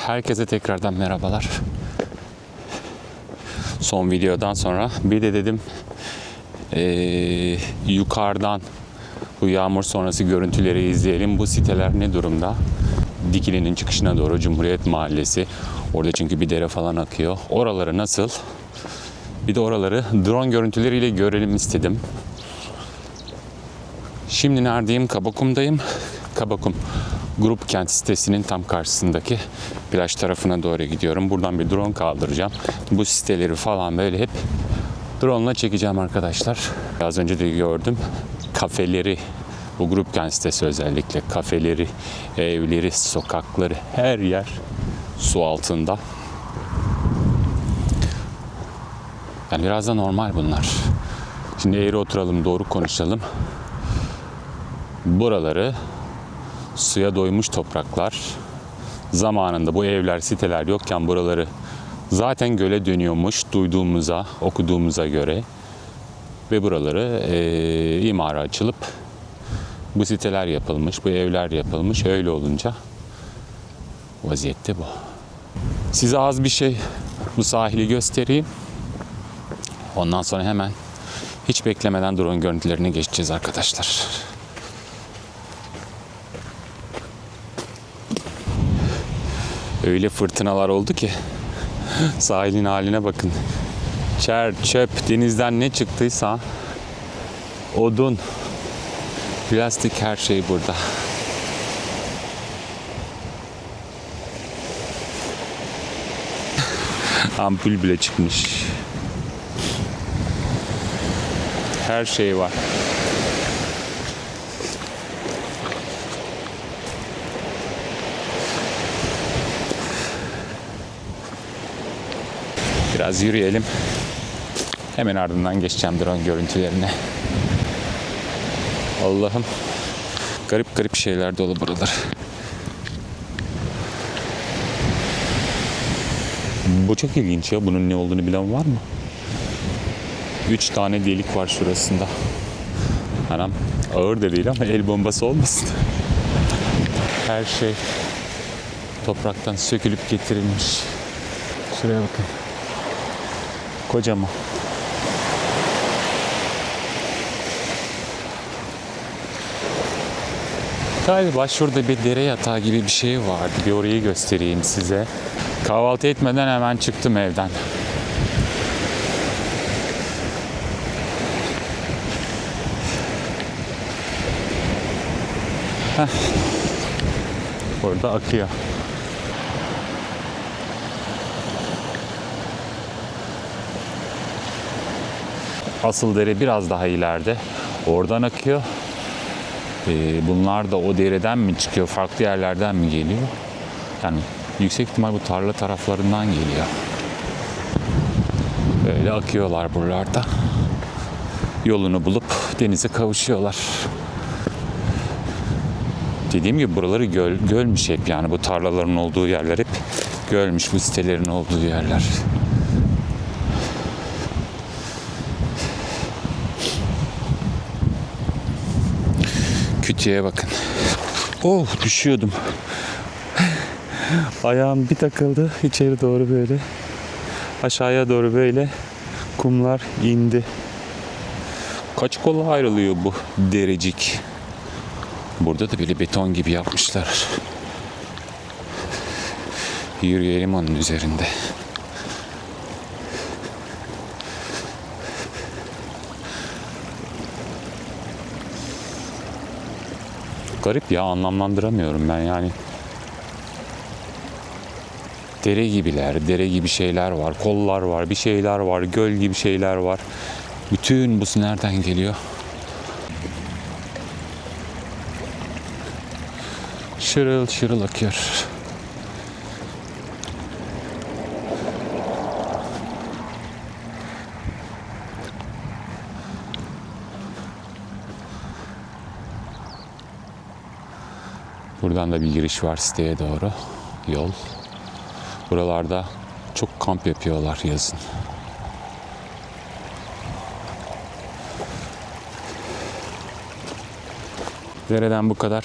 Herkese tekrardan merhabalar. Son videodan sonra bir de dedim yukarıdan bu yağmur sonrası görüntüleri izleyelim. Bu siteler ne durumda? Dikili'nin çıkışına doğru Cumhuriyet Mahallesi. Orada çünkü bir dere falan akıyor. Oraları nasıl? Bir de oraları drone görüntüleriyle görelim istedim. Şimdi neredeyim? Kabakum'dayım. Kabakum Grup Kent sitesinin tam karşısındaki plaj tarafına doğru gidiyorum. Buradan bir drone kaldıracağım. Bu siteleri falan böyle hep drone ile çekeceğim arkadaşlar. Az önce de gördüm. Kafeleri, bu Grup Kent sitesi özellikle kafeleri, evleri, sokakları, her yer su altında. Yani biraz da normal bunlar. Şimdi eğri oturalım, doğru konuşalım. Buraları suya doymuş topraklar. Zamanında bu evler, siteler yokken buraları zaten göle dönüyormuş duyduğumuza, okuduğumuza göre. Ve buraları imara açılıp bu siteler yapılmış, bu evler yapılmış. Öyle olunca vaziyette bu. Size az bir şey bu sahili göstereyim. Ondan sonra hemen hiç beklemeden drone görüntülerine geçeceğiz arkadaşlar. Öyle fırtınalar oldu ki sahilin haline bakın. Çer, çöp, denizden ne çıktıysa odun, plastik her şey burada. Ampul bile çıkmış. Her şey var. Biraz yürüyelim. Hemen ardından geçeceğim drone görüntülerine. Allah'ım. Garip garip şeyler dolu buralar. Bu çok ilginç ya. Bunun ne olduğunu bilen var mı? 3 tane delik var şurasında. Anam ağır da değil ama el bombası olmasın. Her şey topraktan sökülüp getirilmiş. Şuraya bakın. Kocaman. Galiba şurada bir dere yatağı gibi bir şey vardı. Bir orayı göstereyim size. Kahvaltı etmeden hemen çıktım evden. Heh. Orada akıyor. Asıl dere biraz daha ileride. Oradan akıyor. Bunlar da o dereden mi çıkıyor, farklı yerlerden mi geliyor? Yani yüksek ihtimal bu tarla taraflarından geliyor. Böyle akıyorlar buralarda. Yolunu bulup denize kavuşuyorlar. Dediğim gibi buraları gölmüş hep, yani bu tarlaların olduğu yerler hep gölmüş, bu sitelerin olduğu yerler. Kütüğe bakın. Oh, düşüyordum. Ayağım bir takıldı içeri doğru böyle. Aşağıya doğru böyle kumlar indi. Kaç kola ayrılıyor bu derecik. Burada da böyle beton gibi yapmışlar. Yürüyelim onun üzerinde. Garip ya, anlamlandıramıyorum ben yani. Dere gibiler, dere gibi şeyler var, kollar var, bir şeyler var, göl gibi şeyler var. Bütün bu su nereden geliyor? Şırıl şırıl akıyor. Buradan da bir giriş var siteye doğru. Yol. Buralarda çok kamp yapıyorlar yazın. Dereden bu kadar.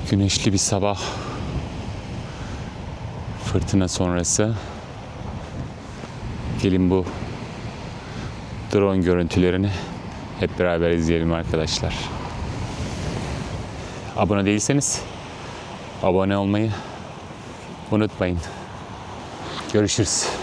Güneşli bir sabah. Fırtına sonrası. Gelin bu drone görüntülerini hep beraber izleyelim arkadaşlar. Abone değilseniz abone olmayı unutmayın. Görüşürüz.